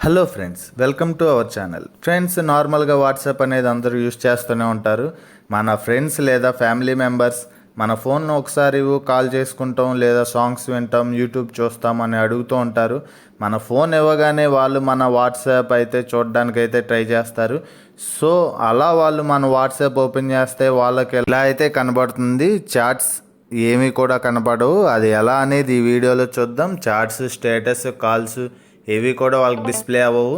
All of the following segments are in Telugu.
Hello friends, welcome to our channel. Friends, నార్మల్గా వాట్సాప్ అనేది అందరూ యూజ్ చేస్తూనే ఉంటారు. మన ఫ్రెండ్స్ లేదా ఫ్యామిలీ మెంబర్స్ మన ఫోన్ను ఒకసారి కాల్ చేసుకుంటాం, లేదా సాంగ్స్ వింటాం, యూట్యూబ్ చూస్తాం అని అడుగుతూ ఉంటారు. మన ఫోన్ ఇవ్వగానే వాళ్ళు మన వాట్సాప్ అయితే చూడడానికి అయితే ట్రై చేస్తారు. సో అలా వాళ్ళు మన వాట్సాప్ ఓపెన్ చేస్తే వాళ్ళకి ఎలా అయితే కనబడుతుంది, చాట్స్ ఏమీ కూడా కనబడవు. అది ఎలా అనేది ఈ వీడియోలో చూద్దాం. చాట్స్, స్టేటస్, కాల్స్ ఏవి కూడా వాళ్ళకి డిస్ప్లే అవ్వవు.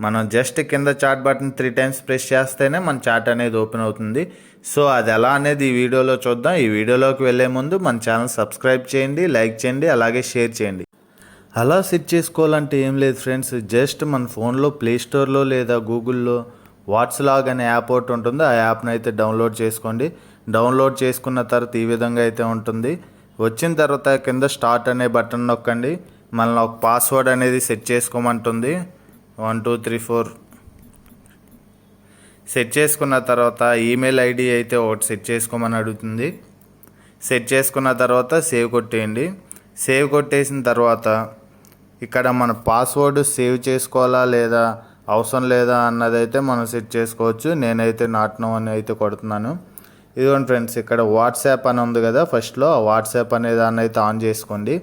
మనం జస్ట్ కింద చాట్ బటన్ 3 times ప్రెస్ చేస్తేనే మన చాట్ అనేది ఓపెన్ అవుతుంది. సో అది ఎలా అనేది ఈ వీడియోలో చూద్దాం. ఈ వీడియోలోకి వెళ్ళే ముందు మన ఛానల్ సబ్స్క్రైబ్ చేయండి, లైక్ చేయండి, అలాగే షేర్ చేయండి. అలా సెట్ చేసుకోవాలంటే ఏం లేదు ఫ్రెండ్స్, జస్ట్ మన ఫోన్లో ప్లేస్టోర్లో లేదా గూగుల్లో వాట్స్లాగ్ అనే యాప్ ఒకటి ఉంటుంది. ఆ యాప్ని అయితే డౌన్లోడ్ చేసుకోండి. డౌన్లోడ్ చేసుకున్న తర్వాత ఈ విధంగా అయితే ఉంటుంది. వచ్చిన తర్వాత కింద స్టార్ట్ అనే బటన్ నొక్కండి. మళ్ళీ ఒక పాస్వర్డ్ అనేది సెట్ చేసుకోమంటుంది. 1 2 3 4 సెట్ చేసుకున్న తర్వాత ఈమెయిల్ ఐడి అయితే ఒకటి సెట్ చేసుకోమని అడుగుతుంది. సెట్ చేసుకున్న తర్వాత సేవ్ కొట్టేయండి. సేవ్ కొట్టేసిన తర్వాత ఇక్కడ మన పాస్వర్డ్ సేవ్ చేసుకోవాలా లేదా అవసరం లేదా అన్నదైతే మనం సెట్ చేసుకోవచ్చు. నేనైతే నాట్ నో అని అయితే కొడుతున్నాను. ఇదిగోండి ఫ్రెండ్స్, ఇక్కడ వాట్సాప్ అని ఉంది కదా, ఫస్ట్లో ఆ వాట్సాప్ అనే దాన్ని అయితే ఆన్ చేసుకోండి.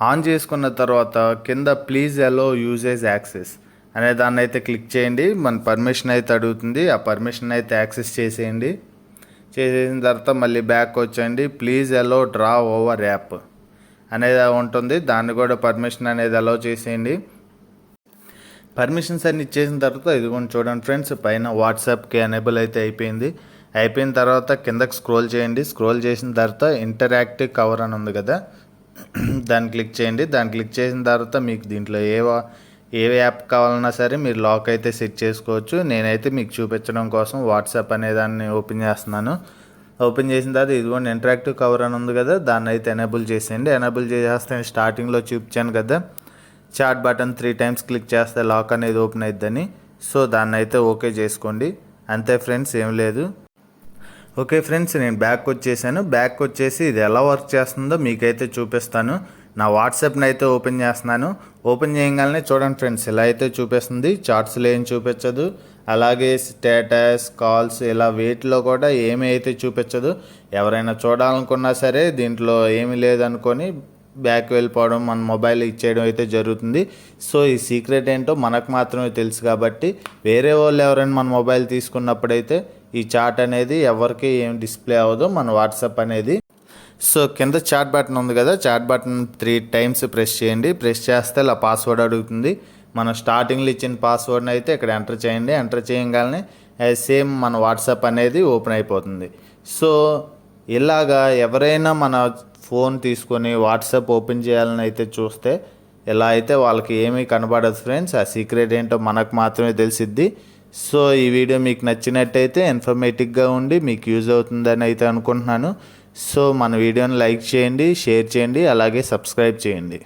ఆన్ చేసుకున్న తర్వాత కింద ప్లీజ్ అలో యూజేజ్ యాక్సెస్ అనే దాన్ని అయితే క్లిక్ చేయండి. మన పర్మిషన్ అయితే అడుగుతుంది. ఆ పర్మిషన్ అయితే యాక్సెస్ చేసేయండి. చేసేసిన తర్వాత మళ్ళీ బ్యాక్ వచ్చేయండి. Please allow draw over app అనేది ఉంటుంది. దాన్ని కూడా పర్మిషన్ అనేది అలో చేసేయండి. పర్మిషన్స్ అన్ని ఇచ్చేసిన తర్వాత ఇదిగోండి చూడండి ఫ్రెండ్స్, పైన వాట్సాప్కి ఎనేబుల్ అయితే అయిపోయింది. అయిపోయిన తర్వాత కిందకి స్క్రోల్ చేయండి. స్క్రోల్ చేసిన తర్వాత ఇంటరాక్టివ్ కవర్ అని ఉంది కదా, దాన్ని క్లిక్ చేయండి. దాన్ని క్లిక్ చేసిన తర్వాత మీకు దీంట్లో ఏ యాప్ కావాలన్నా సరే మీరు లాక్ అయితే సెట్ చేసుకోవచ్చు. నేనైతే మీకు చూపించడం కోసం వాట్సాప్ అనే దాన్ని ఓపెన్ చేస్తున్నాను. ఓపెన్ చేసిన తర్వాత ఇదిగోండి ఇంటరాక్టివ్ కవర్ అని ఉంది కదా, దాన్ని అయితే ఎనేబుల్ చేసేయండి. ఎనేబుల్ చేసేస్తే స్టార్టింగ్లో చూపించాను కదా, చాట్ బటన్ 3 times క్లిక్ చేస్తే లాక్ అనేది ఓపెన్ అయిద్దని. సో దాన్ని అయితే ఓకే చేసుకోండి. అంతే ఫ్రెండ్స్, ఏం లేదు. ఓకే ఫ్రెండ్స్, నేను బ్యాక్ వచ్చేసాను. బ్యాక్ వచ్చేసి ఇది ఎలా వర్క్ చేస్తుందో మీకైతే చూపిస్తాను. నా వాట్సాప్ని అయితే ఓపెన్ చేస్తున్నాను. ఓపెన్ చేయగానే చూడండి ఫ్రెండ్స్, ఇలా అయితే చూపిస్తుంది. చాట్స్లో ఏం చూపించదు, అలాగే స్టేటస్, కాల్స్ ఇలా వీటిలో కూడా ఏమీ అయితే చూపించదు. ఎవరైనా చూడాలనుకున్నా సరే దీంట్లో ఏమీ లేదనుకొని బ్యాక్ వెళ్ళిపోవడం, మన మొబైల్ ఇచ్చేయడం అయితే జరుగుతుంది. సో ఈ సీక్రెట్ ఏంటో మనకు మాత్రమే తెలుసు కాబట్టి వేరే వాళ్ళు ఎవరైనా మన మొబైల్ తీసుకున్నప్పుడైతే ఈ చాట్ అనేది ఎవరికి ఏం డిస్ప్లే అవ్వదు, మన వాట్సాప్ అనేది. సో కింద చాట్ బటన్ ఉంది కదా, చాట్ బటన్ 3 times ప్రెస్ చేయండి. ప్రెస్ చేస్తే ఇలా పాస్వర్డ్ అడుగుతుంది. మనం స్టార్టింగ్లో ఇచ్చిన పాస్వర్డ్ని అయితే ఇక్కడ ఎంటర్ చేయండి. ఎంటర్ చేయగానే సేమ్ మన వాట్సాప్ అనేది ఓపెన్ అయిపోతుంది. సో ఇలాగా ఎవరైనా మన ఫోన్ తీసుకొని వాట్సాప్ ఓపెన్ చేయాలని అయితే చూస్తే ఇలా అయితే వాళ్ళకి ఏమీ కనబడదు ఫ్రెండ్స్. ఆ సీక్రెట్ ఏంటో మనకు మాత్రమే తెలిసిద్ది. సో ఈ వీడియో మీకు నచ్చినట్టయితే ఇన్ఫర్మేటివ్గా ఉండి మీకు యూజ్ అవుతుందని అయితే అనుకుంటున్నాను. సో మన వీడియోని లైక్ చేయండి, షేర్ చేయండి, అలాగే సబ్స్క్రైబ్ చేయండి.